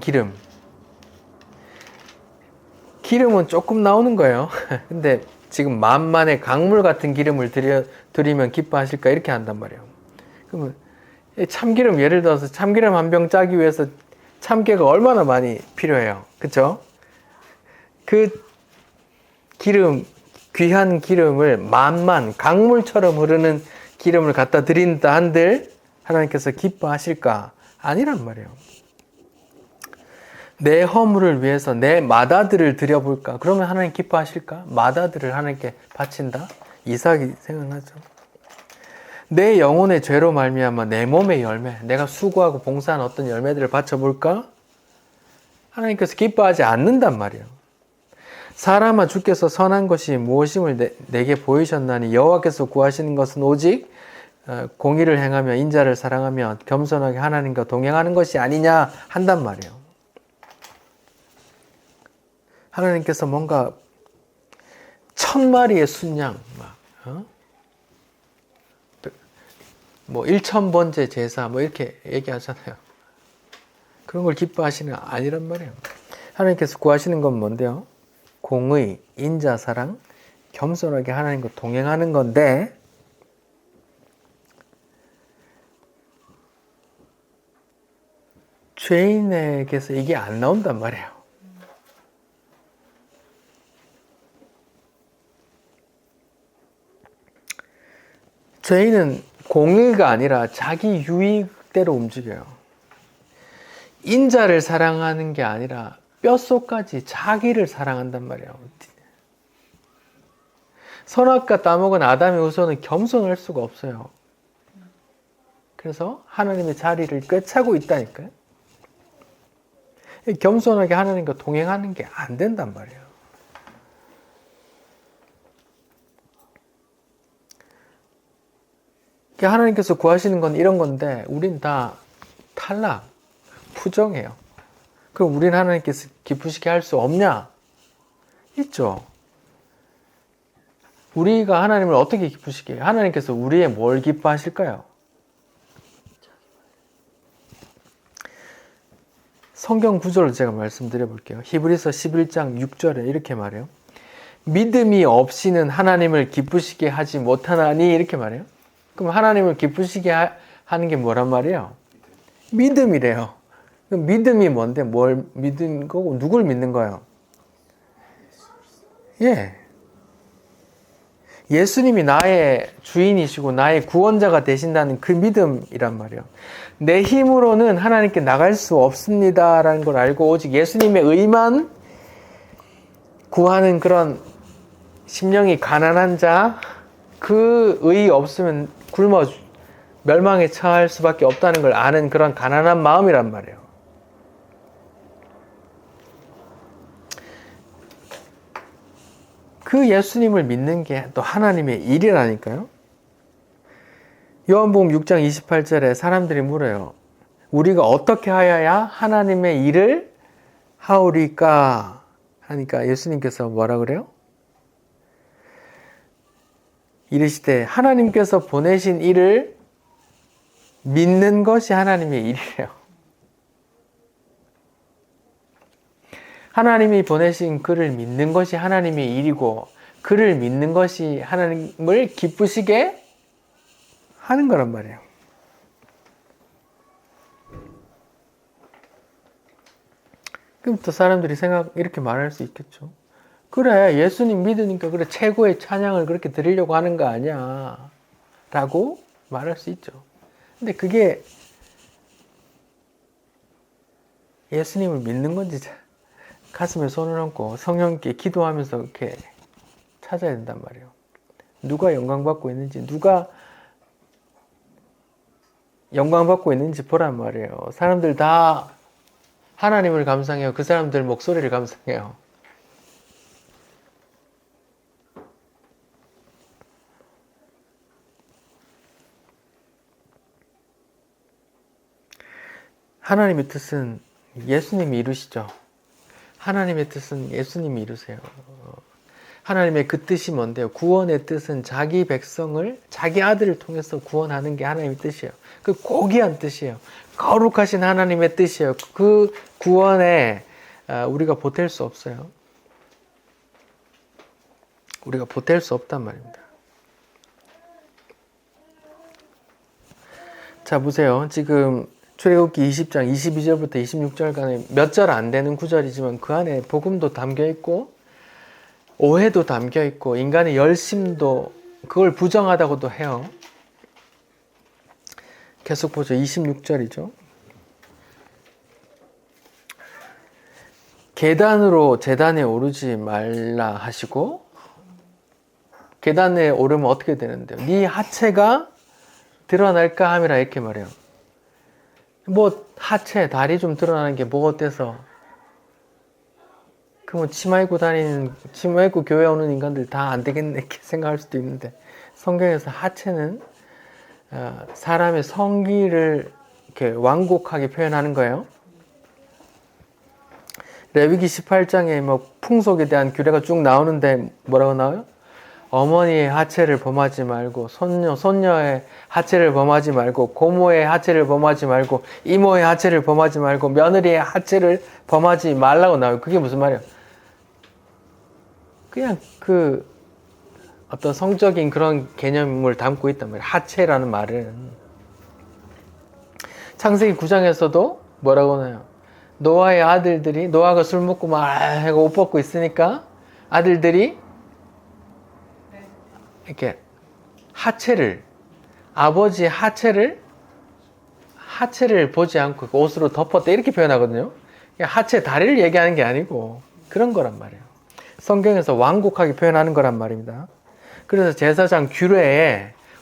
기름은 조금 나오는 거예요. 근데 지금 만만의 강물 같은 기름을 드리면 기뻐하실까? 이렇게 한단 말이에요. 그러면 참기름, 예를 들어서 참기름 한 병 짜기 위해서 참깨가 얼마나 많이 필요해요. 그쵸? 그 기름, 귀한 기름을 강물처럼 흐르는 기름을 갖다 드린다 한들 하나님께서 기뻐하실까? 아니란 말이에요. 내 허물을 위해서 내 맏아들을 드려볼까? 그러면 하나님 기뻐하실까? 맏아들을 하나님께 바친다? 이삭이 생각나죠. 내 영혼의 죄로 말미암아 내 몸의 열매, 내가 수고하고 봉사한 어떤 열매들을 바쳐볼까? 하나님께서 기뻐하지 않는단 말이에요. 사람아, 주께서 선한 것이 무엇임을 내게 보이셨나니 여호와께서 구하시는 것은 오직 공의를 행하며 인자를 사랑하며 겸손하게 하나님과 동행하는 것이 아니냐 한단 말이에요. 하나님께서 뭔가 1000마리의 순양, 뭐 1000번째 제사 이렇게 얘기하잖아요. 그런 걸 기뻐하시는 게 아니란 말이에요. 하나님께서 구하시는 건 뭔데요? 공의, 인자, 사랑, 겸손하게 하나님과 동행하는 건데 죄인에게서 이게 안 나온단 말이에요. 죄인은 공의가 아니라 자기 유익대로 움직여요. 인자를 사랑하는 게 아니라 뼛속까지 자기를 사랑한단 말이에요. 선악과 따먹은 아담의 후손은 겸손할 수가 없어요. 그래서 하나님의 자리를 꿰차고 있다니까요. 겸손하게 하나님과 동행하는 게 안 된단 말이에요. 하나님께서 구하시는 건 이런 건데 우린 다 탈락, 부정해요. 그럼 우리는 하나님께서 기쁘시게 할 수 없냐? 있죠. 우리가 하나님을 어떻게 기쁘시게 해요? 하나님께서 우리의 뭘 기뻐하실까요? 성경 구절로 제가 말씀드려 볼게요. 히브리서 11장 6절에 이렇게 말해요. 믿음이 없이는 하나님을 기쁘시게 하지 못하나니 이렇게 말해요. 그럼 하나님을 기쁘시게 하는 게 뭐란 말이에요? 믿음이래요. 그럼 믿음이 뭔데? 뭘 믿는 거고 누굴 믿는 거예요? 예수님이 나의 주인이시고 나의 구원자가 되신다는 그 믿음이란 말이에요. 내 힘으로는 하나님께 나갈 수 없습니다라는 걸 알고 오직 예수님의 의만 구하는 그런 심령이 가난한 자, 그 의 없으면 굶어 멸망에 처할 수밖에 없다는 걸 아는 그런 가난한 마음이란 말이에요. 그 예수님을 믿는 게 또 하나님의 일이라니까요. 요한복음 6장 28절에 사람들이 물어요. 우리가 어떻게 하여야 하나님의 일을 하오리까? 하니까 예수님께서 뭐라 그래요? 이르시되 하나님께서 보내신 일을 믿는 것이 하나님의 일이래요. 하나님이 보내신 그를 믿는 것이 하나님의 일이고 그를 믿는 것이 하나님을 기쁘시게 하는 거란 말이에요. 그럼 또 사람들이 이렇게 말할 수 있겠죠. 그래, 예수님 믿으니까 그래 최고의 찬양을 그렇게 드리려고 하는 거 아니야 라고 말할 수 있죠. 근데 그게 예수님을 믿는 건지 가슴에 손을 얹고 성령께 기도하면서 이렇게 찾아야 된단 말이에요. 누가 영광받고 있는지, 누가 영광받고 있는지 보란 말이에요. 사람들 다 하나님을 감상해요. 그 사람들 목소리를 감상해요. 하나님의 뜻은 예수님이 이루시죠. 하나님의 뜻은 예수님이 이루세요. 하나님의 그 뜻이 뭔데요? 구원의 뜻은 자기 백성을 자기 아들을 통해서 구원하는 게 하나님의 뜻이에요. 그 고귀한 뜻이에요. 거룩하신 하나님의 뜻이에요. 그 구원에 우리가 보탤 수 없어요. 우리가 보탤 수 없단 말입니다. 자, 보세요. 지금 출애굽기 20장 22절부터 26절까지 몇 절 안 되는 구절이지만 그 안에 복음도 담겨 있고 오해도 담겨 있고 인간의 열심도 그걸 부정하다고도 해요. 계속 보죠. 26절이죠. 계단으로 제단에 오르지 말라 하시고, 계단에 오르면 어떻게 되는데요? 네 하체가 드러날까 함이라 이렇게 말해요. 뭐 하체, 다리 좀 드러나는 게 뭐 어때서? 그러면 치마 입고 교회 오는 인간들 다 안 되겠네 이렇게 생각할 수도 있는데, 성경에서 하체는 사람의 성기를 이렇게 완곡하게 표현하는 거예요. 레위기 18장에 뭐 풍속에 대한 규례가 쭉 나오는데 뭐라고 나와요? 어머니의 하체를 범하지 말고, 손녀의 하체를 범하지 말고, 고모의 하체를 범하지 말고, 이모의 하체를 범하지 말고, 며느리의 하체를 범하지 말라고 나와요. 그게 무슨 말이에요? 그냥 그 어떤 성적인 그런 개념을 담고 있단 말이에요. 하체라는 말은. 창세기 9장에서도 뭐라고 나와요? 노아의 아들들이, 노아가 술 먹고 막 하고 옷 벗고 있으니까 아들들이 이렇게 아버지의 하체를 보지 않고 옷으로 덮었다 이렇게 표현하거든요. 하체 다리를 얘기하는 게 아니고 그런 거란 말이에요. 성경에서 완곡하게 표현하는 거란 말입니다. 그래서 제사장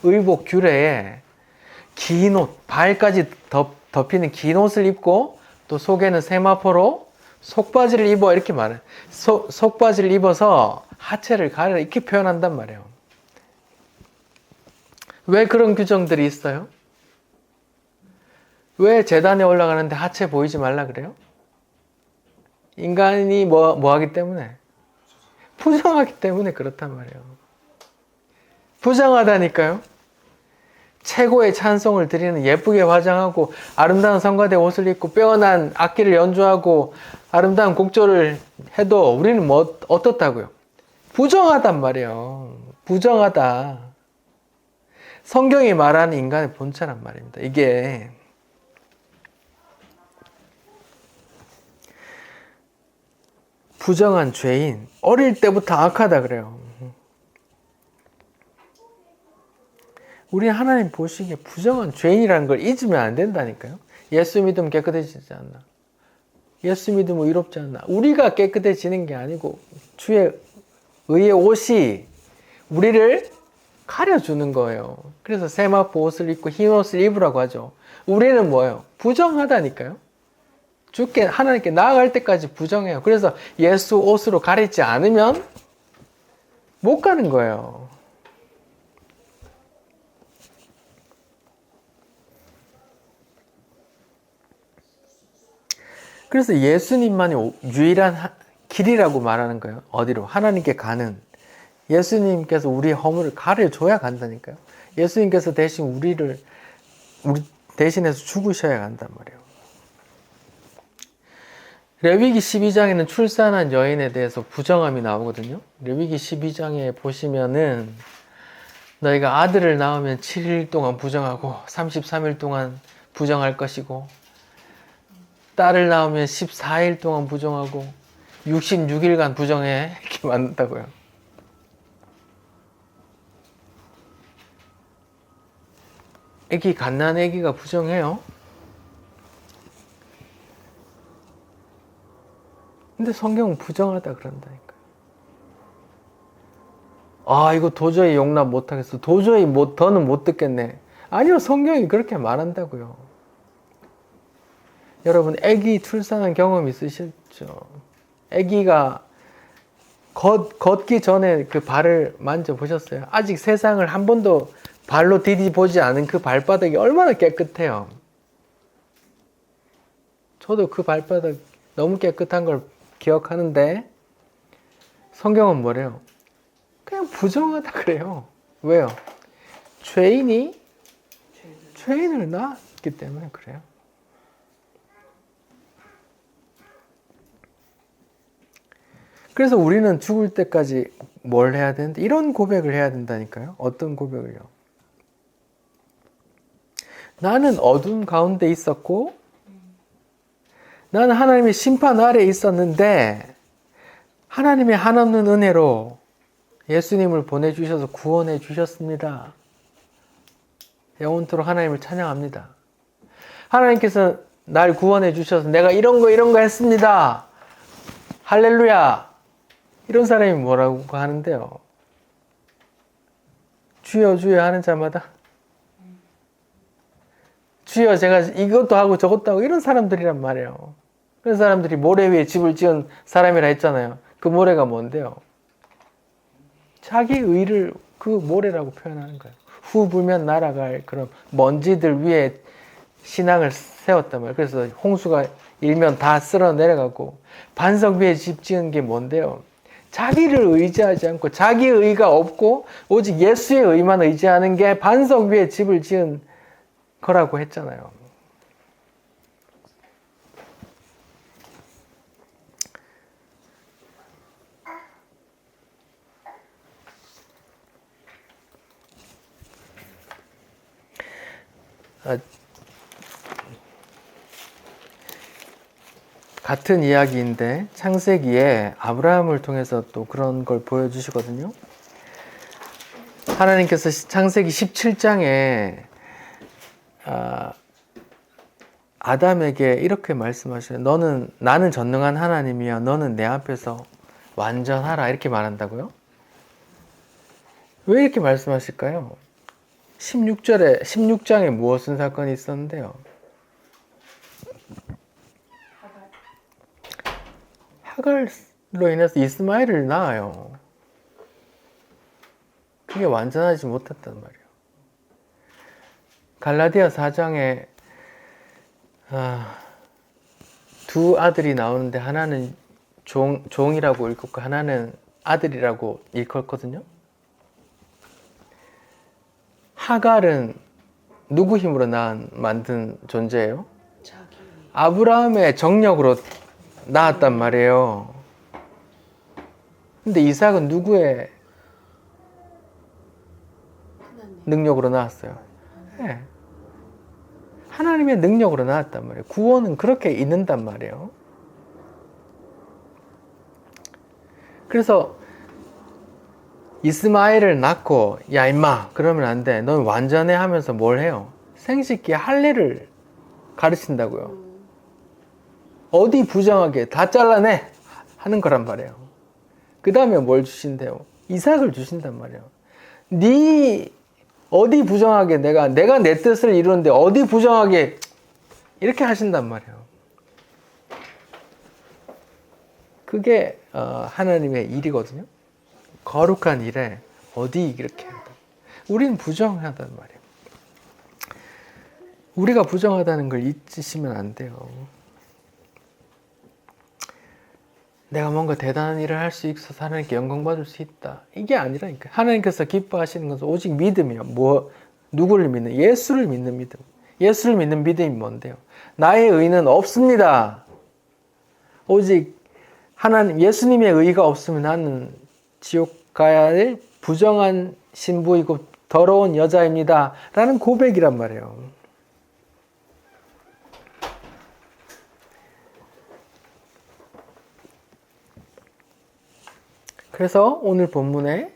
의복 규례에 긴 옷, 발까지 덮이는 긴 옷을 입고 또 속에는 세마포로 속바지를 입어 이렇게 말해요. 속바지를 입어서 하체를 가리라 이렇게 표현한단 말이에요. 왜 그런 규정들이 있어요? 왜 제단에 올라가는데 하체 보이지 말라 그래요? 인간이 뭐 하기 때문에? 부정하기 때문에 그렇단 말이에요. 부정하다니까요. 최고의 찬송을 드리는 예쁘게 화장하고 아름다운 성가대 옷을 입고 빼어난 악기를 연주하고 아름다운 곡조를 해도 우리는 뭐 어떻다고요? 부정하단 말이에요. 부정하다. 성경이 말하는 인간의 본체란 말입니다. 이게 부정한 죄인, 어릴 때부터 악하다 그래요. 우리 하나님 보시기에 부정한 죄인이라는 걸 잊으면 안 된다니까요. 예수 믿으면 깨끗해지지 않나? 예수 믿으면 의롭지 않나? 우리가 깨끗해지는 게 아니고 주의 의의 옷이 우리를 가려주는 거예요. 그래서 세마포 옷을 입고 흰 옷을 입으라고 하죠. 우리는 뭐예요? 부정하다니까요. 하나님께 나아갈 때까지 부정해요. 그래서 예수 옷으로 가리지 않으면 못 가는 거예요. 그래서 예수님만이 유일한 길이라고 말하는 거예요. 어디로? 하나님께 가는. 예수님께서 우리의 허물을 가려줘야 간다니까요. 예수님께서 대신 대신해서 죽으셔야 한단 말이에요. 레위기 12장에는 출산한 여인에 대해서 부정함이 나오거든요. 레위기 12장에 보시면은 너희가 아들을 낳으면 7일 동안 부정하고 33일 동안 부정할 것이고 딸을 낳으면 14일 동안 부정하고 66일간 부정해 이렇게 만든다고요. 갓난 애기가 부정해요. 근데 성경은 부정하다 그런다니까요. 아, 이거 도저히 용납 못하겠어. 도저히 더는 못 듣겠네. 아니요, 성경이 그렇게 말한다고요. 여러분, 아기 출산한 경험 있으시죠? 아기가 걷기 전에 그 발을 만져보셨어요? 아직 세상을 한 번도 발로 디디보지 않은 그 발바닥이 얼마나 깨끗해요. 저도 그 발바닥 너무 깨끗한 걸 기억하는데 성경은 뭐래요? 그냥 부정하다 그래요. 왜요? 죄인을 낳았기 때문에 그래요. 그래서 우리는 죽을 때까지 뭘 해야 되는데 이런 고백을 해야 된다니까요. 어떤 고백을요? 나는 어둠 가운데 있었고 나는 하나님의 심판 아래에 있었는데 하나님의 한없는 은혜로 예수님을 보내주셔서 구원해 주셨습니다. 영원토록 하나님을 찬양합니다. 하나님께서 날 구원해 주셔서 내가 이런 거 했습니다. 할렐루야. 이런 사람이 뭐라고 하는데요? 주여 주여 하는 자마다 주여 제가 이것도 하고 저것도 하고 이런 사람들이란 말이에요. 그런 사람들이 모래 위에 집을 지은 사람이라 했잖아요. 그 모래가 뭔데요? 자기 의를 그 모래라고 표현하는 거예요. 후 불면 날아갈 그런 먼지들 위에 신앙을 세웠단 말이에요. 그래서 홍수가 일면 다 쓸어 내려가고 반석 위에 집 지은 게 뭔데요? 자기를 의지하지 않고 자기 의가 없고 오직 예수의 의만 의지하는 게 반석 위에 집을 지은 거라고 했잖아요. 같은 이야기인데 창세기에 아브라함을 통해서 또 그런 걸 보여주시거든요. 하나님께서 창세기 17장에 아담에게 이렇게 말씀하셔요. 나는 전능한 하나님이야. 너는 내 앞에서 완전하라. 이렇게 말한다고요? 왜 이렇게 말씀하실까요? 16장에 무엇은 사건이 있었는데요? 하갈로 인해서 이스마엘을 낳아요. 그게 완전하지 못했단 말이에요. 갈라디아 4장에 두 아들이 나오는데 하나는 종이라고 일컫고 하나는 아들이라고 일컫거든요. 하갈은 누구 힘으로 만든 존재예요? 아브라함의 정력으로 낳았단 말이에요. 근데 이삭은 누구의 능력으로 낳았어요? 네. 하나님의 능력으로 낳았단 말이에요. 구원은 그렇게 있는단 말이에요. 그래서 이스마엘을 낳고 야 임마 그러면 안 돼. 넌 완전해 하면서 뭘 해요? 생식기 할례를 가르친다고요. 어디 부정하게 다 잘라내 하는 거란 말이에요. 그 다음에 뭘 주신대요? 이삭을 주신단 말이에요. 네 어디 부정하게 내가 내 뜻을 이루는데 어디 부정하게 이렇게 하신단 말이에요. 그게 하나님의 일이거든요. 거룩한 일에 어디 이렇게 한다. 우리는 부정하단 말이에요. 우리가 부정하다는 걸 잊으시면 안 돼요. 내가 뭔가 대단한 일을 할 수 있어서 하나님께 영광 받을 수 있다. 이게 아니라니까. 하나님께서 기뻐하시는 것은 오직 믿음이요. 누구를 믿는? 예수를 믿는 믿음. 예수를 믿는 믿음이 뭔데요? 나의 의는 없습니다. 오직 하나님, 예수님의 의가 없으면 나는 지옥 가야 할 부정한 신부이고 더러운 여자입니다. 라는 고백이란 말이에요. 그래서 오늘 본문에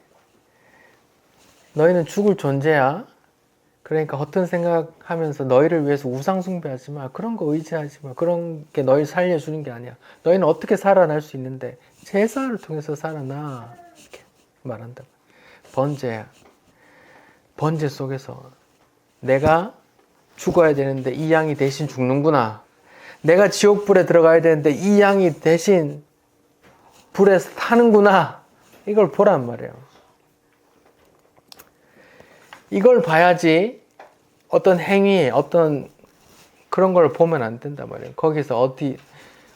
너희는 죽을 존재야. 그러니까 헛된 생각하면서 너희를 위해서 우상 숭배하지 마. 그런 거 의지하지 마. 그런 게 너희를 살려주는 게 아니야. 너희는 어떻게 살아날 수 있는데 제사를 통해서 살아나. 이렇게 말한다. 번제야. 번제 속에서 내가 죽어야 되는데 이 양이 대신 죽는구나. 내가 지옥불에 들어가야 되는데 이 양이 대신 불에서 타는구나. 이걸 보란 말이에요. 이걸 봐야지 어떤 행위, 어떤 그런 걸 보면 안 된단 말이에요. 거기서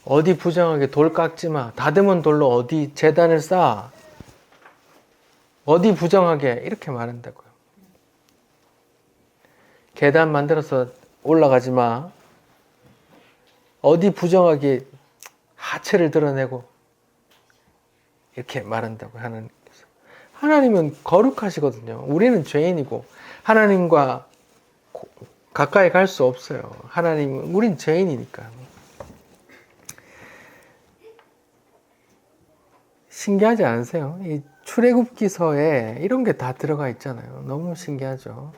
어디 부정하게 돌 깎지 마. 다듬은 돌로 어디 제단을 쌓아. 어디 부정하게 이렇게 말한다고요. 계단 만들어서 올라가지 마. 어디 부정하게 하체를 드러내고 이렇게 말한다고 하나님께서. 하나님은 거룩하시거든요. 우리는 죄인이고 하나님과 가까이 갈 수 없어요. 하나님은 우린 죄인이니까. 신기하지 않으세요? 이 출애굽기서에 이런 게 다 들어가 있잖아요. 너무 신기하죠.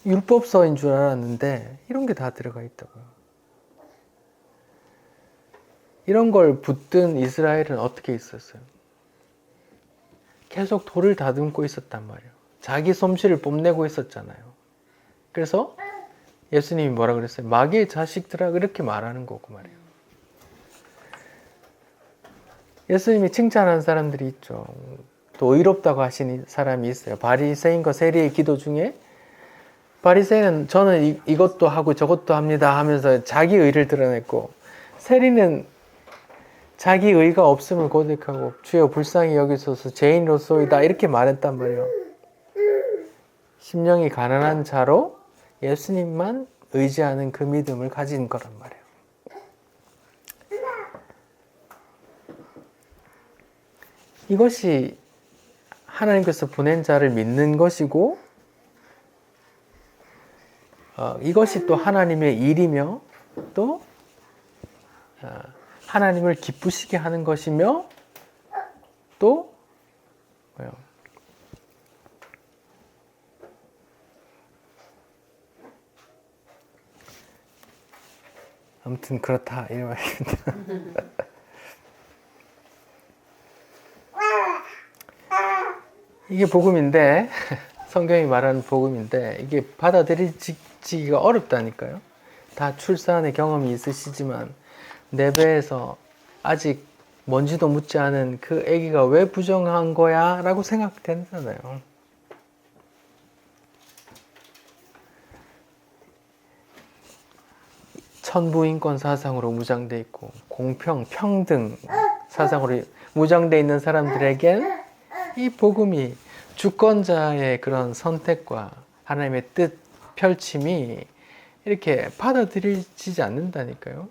율법서인 줄 알았는데 이런 게 다 들어가 있다고요. 이런 걸 붙든 이스라엘은 어떻게 있었어요? 계속 돌을 다듬고 있었단 말이에요. 자기 솜씨를 뽐내고 있었잖아요. 그래서 예수님이 뭐라 그랬어요? 마귀의 자식들아, 그렇게 말하는 거고 말이에요. 예수님이 칭찬한 사람들이 있죠. 또 의롭다고 하신 사람이 있어요. 바리새인과 세리의 기도 중에 바리새인은 저는 이것도 하고 저것도 합니다 하면서 자기 의를 드러냈고, 세리는 자기 의가 없음을 고백하고 주여 불쌍히 여기소서 죄인으로소이다 이렇게 말했단 말이에요. 심령이 가난한 자로 예수님만 의지하는 그 믿음을 가진 거란 말이에요. 이것이 하나님께서 보낸 자를 믿는 것이고, 이것이 또 하나님의 일이며 또 하나님을 기쁘시게 하는 것이며 또 뭐요? 아무튼 그렇다 이 말입니다. 이게 복음인데, 성경이 말하는 복음인데 이게 받아들이기가 어렵다니까요. 다 출산의 경험이 있으시지만 내 배에서 아직 뭔지도 묻지 않은 그 아기가 왜 부정한 거야? 라고 생각된잖아요. 천부인권 사상으로 무장되어 있고 공평, 평등 사상으로 무장되어 있는 사람들에겐 이 복음이 주권자의 그런 선택과 하나님의 뜻 펼침이 이렇게 받아들이지 않는다니까요.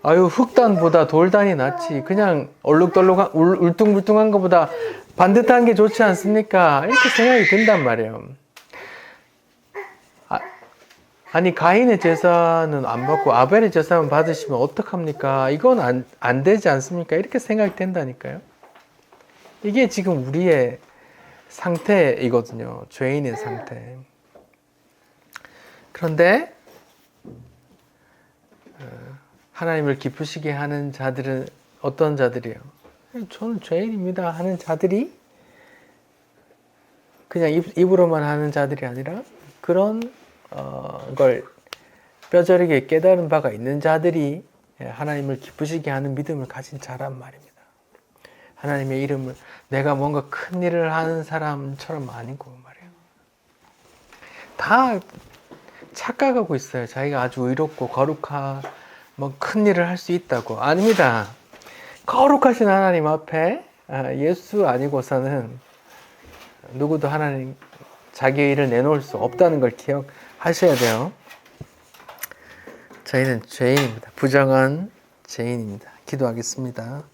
아유, 흙단보다 돌단이 낫지. 그냥 얼룩덜룩한, 울퉁불퉁한 것보다 반듯한 게 좋지 않습니까? 이렇게 생각이 든단 말이에요. 아니, 가인의 제사는 안 받고 아벨의 제사만 받으시면 어떡합니까? 이건 안 되지 않습니까? 이렇게 생각이 된다니까요. 이게 지금 우리의 상태이거든요. 죄인의 상태. 그런데 하나님을 기쁘시게 하는 자들은 어떤 자들이에요? 저는 죄인입니다 하는 자들이 그냥 입으로만 하는 자들이 아니라 그런 걸 뼈저리게 깨달은 바가 있는 자들이 하나님을 기쁘시게 하는 믿음을 가진 자란 말입니다. 하나님의 이름을 내가 뭔가 큰 일을 하는 사람처럼 아니고 말이에요. 다 착각하고 있어요. 자기가 아주 의롭고 뭐 큰 일을 할 수 있다고. 아닙니다. 거룩하신 하나님 앞에 예수 아니고서는 누구도 하나님 자기의 일을 내놓을 수 없다는 걸 기억하셔야 하셔야 돼요. 저희는 죄인입니다. 부정한 죄인입니다. 기도하겠습니다.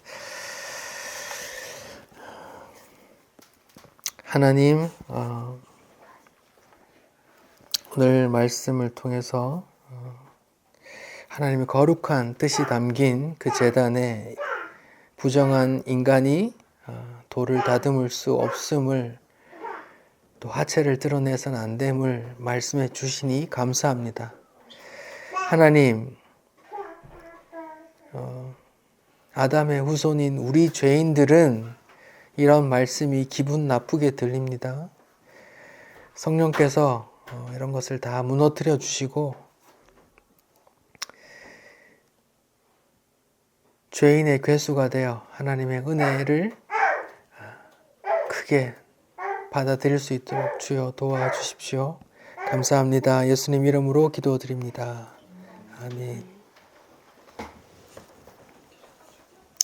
하나님, 오늘 말씀을 통해서 하나님의 거룩한 뜻이 담긴 그 제단에 부정한 인간이 돌을 다듬을 수 없음을, 또 하체를 드러내서는 안 됨을 말씀해 주시니 감사합니다. 하나님, 아담의 후손인 우리 죄인들은 이런 말씀이 기분 나쁘게 들립니다. 성령께서 이런 것을 다 무너뜨려 주시고 죄인의 괴수가 되어 하나님의 은혜를 크게 받아들일 수 있도록 주여 도와주십시오. 감사합니다. 예수님 이름으로 기도드립니다. 아멘.